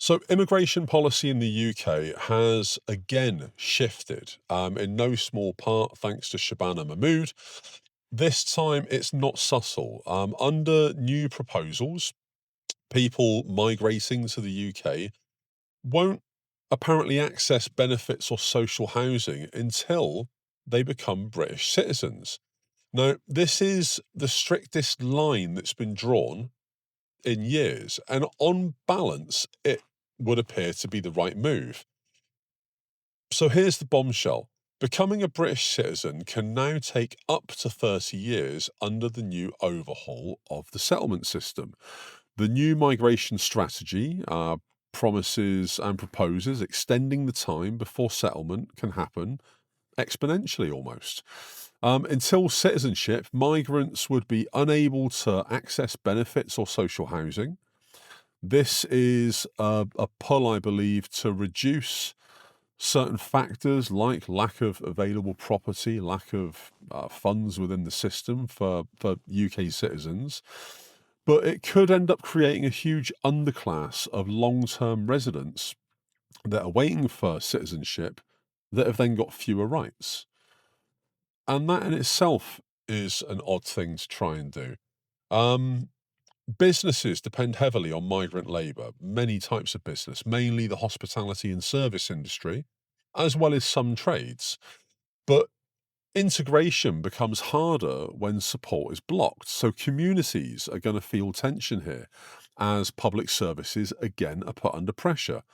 So, immigration policy in the UK has again shifted, in no small part thanks to Shabana Mahmood. This time it's not subtle. Under new proposals, people migrating to the UK won't apparently access benefits or social housing until they become British citizens. Now, this is the strictest line that's been drawn in years, and on balance, it would appear to be the right move. So here's the bombshell. Becoming a British citizen can now take up to 30 years under the new overhaul of the settlement system. The new migration strategy promises and proposes extending the time before settlement can happen exponentially almost. Until citizenship, migrants would be unable to access benefits or social housing. This is a pull, I believe, to reduce certain factors like lack of available property, lack of funds within the system for UK citizens. But it could end up creating a huge underclass of long term residents that are waiting for citizenship that have then got fewer rights. And that in itself is an odd thing to try and do. Um, Businesses depend heavily on migrant labour, many types of business, mainly the hospitality and service industry, as well as some trades. But integration becomes harder when support is blocked. So communities are going to feel tension here as public services again are put under pressure.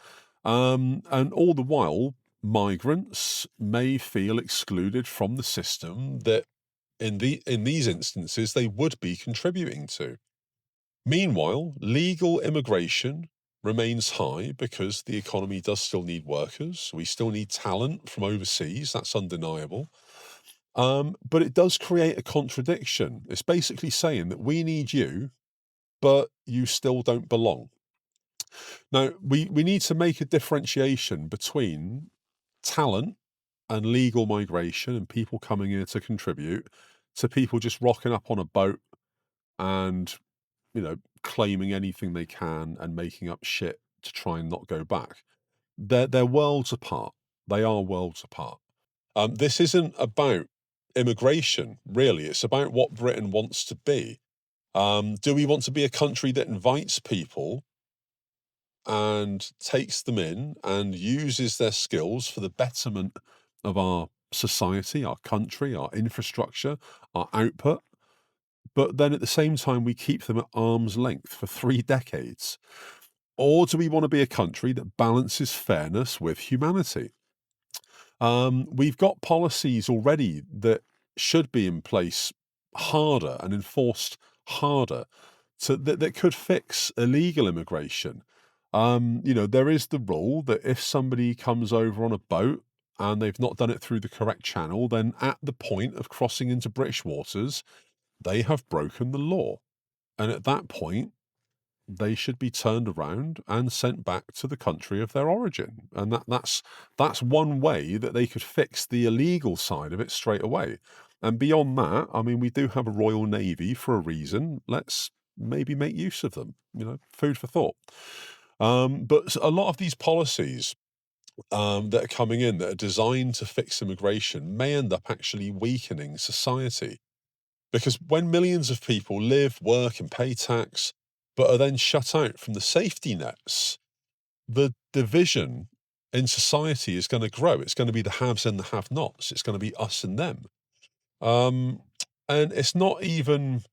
And all the while, migrants may feel excluded from the system that in these instances they would be contributing to. Meanwhile, legal immigration remains high because the economy does still need workers. We still need talent from overseas. That's undeniable. But it does create a contradiction. It's basically saying that we need you, but you still don't belong. Now, we need to make a differentiation between talent and legal migration and people coming here to contribute to people just rocking up on a boat and claiming anything they can and making up shit to try and not go back. They're worlds apart. They are worlds apart. This isn't about immigration, really. It's about what Britain wants to be. Do we want to be a country that invites people and takes them in and uses their skills for the betterment of our society, our country, our infrastructure, our output? But then at the same time, we keep them at arm's length for 3 decades. Or do we want to be a country that balances fairness with humanity? We've got policies already that should be in place harder and enforced harder that could fix illegal immigration. There is the rule that if somebody comes over on a boat and they've not done it through the correct channel, then at the point of crossing into British waters, they have broken the law. And at that point, they should be turned around and sent back to the country of their origin. And that's one way that they could fix the illegal side of it straight away. And beyond that, I mean, we do have a Royal Navy for a reason. Let's maybe make use of them, food for thought. But a lot of these policies that are coming in that are designed to fix immigration may end up actually weakening society. Because when millions of people live, work, and pay tax, but are then shut out from the safety nets, the division in society is going to grow. It's going to be the haves and the have nots. It's going to be us and them. Um, and it's not even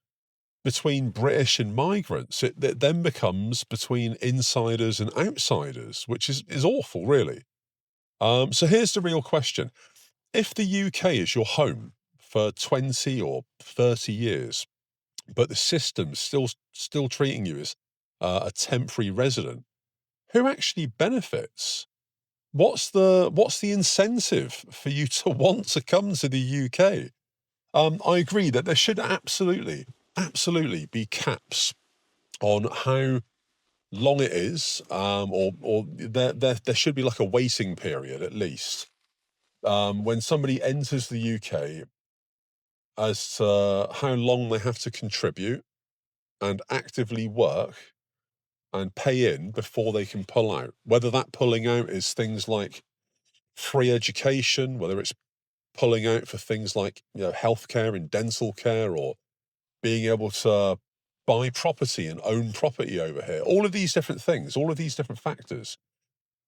between British and migrants. It then becomes between insiders and outsiders, which is awful, really. So here's the real question. If the UK is your home for 20 or 30 years, but the system's still treating you as a temporary resident, who actually benefits? What's the incentive for you to want to come to the UK? I agree that there should absolutely be caps on how long it is, or there should be like a waiting period at least when somebody enters the UK as to how long they have to contribute and actively work, and pay in before they can pull out. Whether that pulling out is things like free education, whether it's pulling out for things like, healthcare and dental care, or being able to buy property and own property over here. All of these different things, all of these different factors.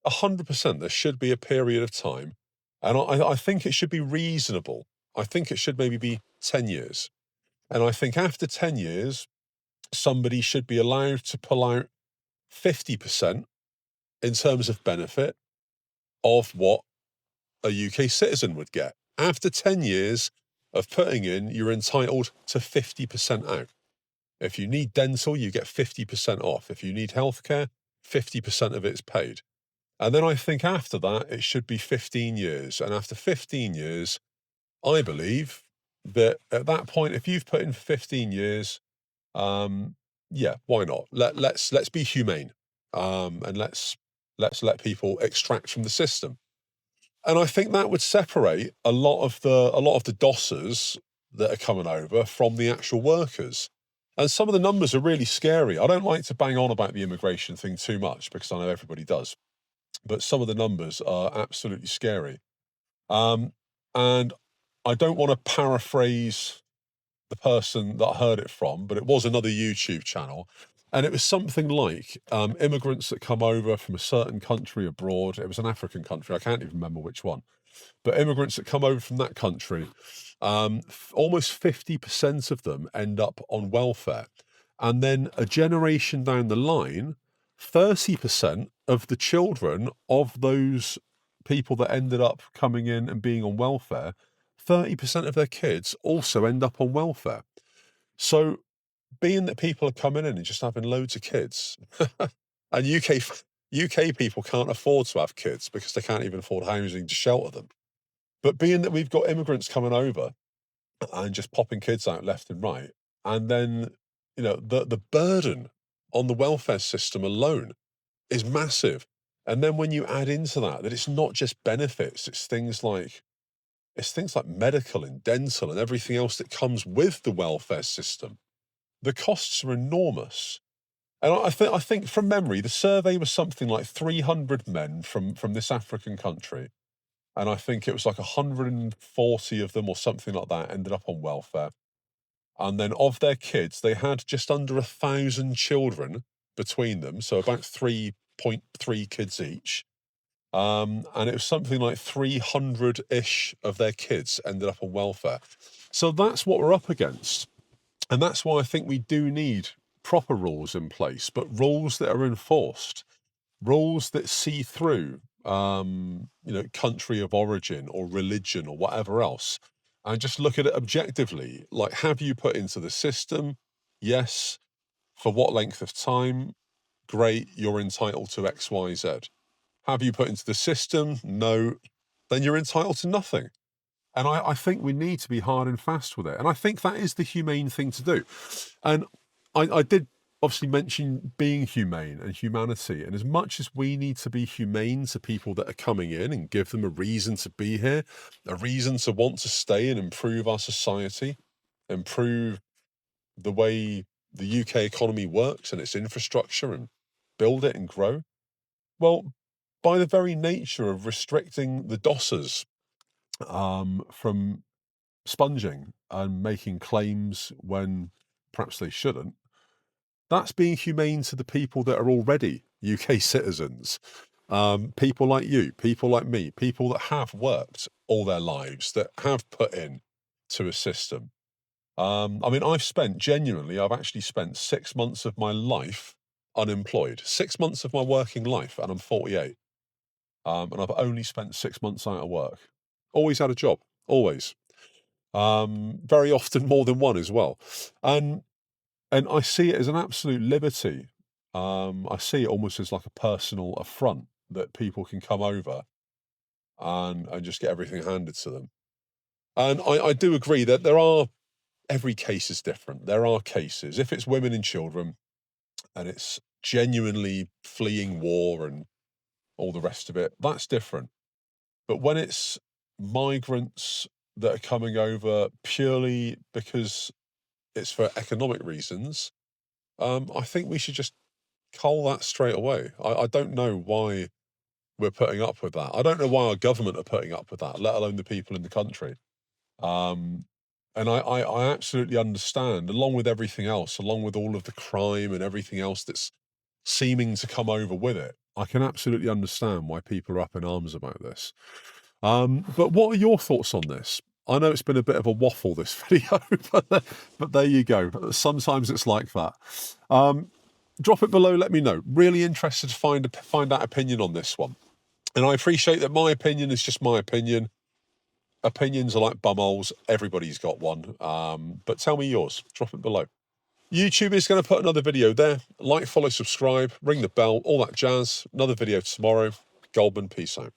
100%, there should be a period of time, and I think it should be reasonable. I think it should maybe be 10 years. And I think after 10 years, somebody should be allowed to pull out 50% in terms of benefit of what a UK citizen would get. After 10 years of putting in, you're entitled to 50% out. If you need dental, you get 50% off. If you need healthcare, 50% of it's paid. And then I think after that, it should be 15 years. And after 15 years, I believe that at that point, if you've put in for 15 years, yeah, why not? Let's be humane, and let's let people extract from the system. And I think that would separate a lot of the dossers that are coming over from the actual workers. And some of the numbers are really scary. I don't like to bang on about the immigration thing too much because I know everybody does, but some of the numbers are absolutely scary. And I don't want to paraphrase the person that I heard it from, but it was another YouTube channel. And it was something like immigrants that come over from a certain country abroad. It was an African country. I can't even remember which one. But immigrants that come over from that country, almost 50% of them end up on welfare. And then a generation down the line, 30% of the children of those people that ended up coming in and being on welfare, 30% of their kids also end up on welfare. So being that people are coming in and just having loads of kids, and UK people can't afford to have kids because they can't even afford housing to shelter them. But being that we've got immigrants coming over and just popping kids out left and right, and then the burden on the welfare system alone is massive. And then when you add into that it's not just benefits, it's things like medical and dental and everything else that comes with the welfare system. The costs are enormous. And I think from memory, the survey was something like 300 men from this African country. And I think it was like 140 of them or something like that ended up on welfare. And then of their kids, they had just under 1,000 children between them. So about 3.3 kids each. And it was something like 300-ish of their kids ended up on welfare. So that's what we're up against. And that's why I think we do need proper rules in place, but rules that are enforced, rules that see through, country of origin or religion or whatever else, and just look at it objectively. Like, have you put into the system? Yes. For what length of time? Great, you're entitled to X, Y, Z. Have you put into the system? No. Then you're entitled to nothing. And I think we need to be hard and fast with it. And I think that is the humane thing to do. And I did obviously mention being humane and humanity. And as much as we need to be humane to people that are coming in and give them a reason to be here, a reason to want to stay and improve our society, improve the way the UK economy works and its infrastructure and build it and grow, well, by the very nature of restricting the dossers from sponging and making claims when perhaps they shouldn't, that's being humane to the people that are already UK citizens. People like you, people like me, people that have worked all their lives, that have put in to a system. I mean, I've actually spent 6 months of my life unemployed, 6 months of my working life, and I'm 48. And I've only spent 6 months out of work. Always had a job, always. Very often more than one as well. And I see it as an absolute liberty. I see it almost as like a personal affront that people can come over and just get everything handed to them. And I do agree that every case is different. There are cases, if it's women and children and it's genuinely fleeing war and all the rest of it, that's different. But when it's migrants that are coming over purely because it's for economic reasons, I think we should just Cull that straight away. I don't know why we're putting up with that. I don't know why our government are putting up with that, let alone the people in the country. Um, and I absolutely understand, along with everything else, along with all of the crime and everything else that's seeming to come over with it, I can absolutely understand why people are up in arms about this. But what are your thoughts on this? I know it's been a bit of a waffle, this video, but there you go. Sometimes it's like that. Drop it below, let me know. Really interested to find out opinion on this one. And I appreciate that my opinion is just my opinion. Opinions are like bumholes. Everybody's got one. But tell me yours. Drop it below. YouTube is going to put another video there. Like, follow, subscribe, ring the bell, all that jazz. Another video tomorrow. Goldman, peace out.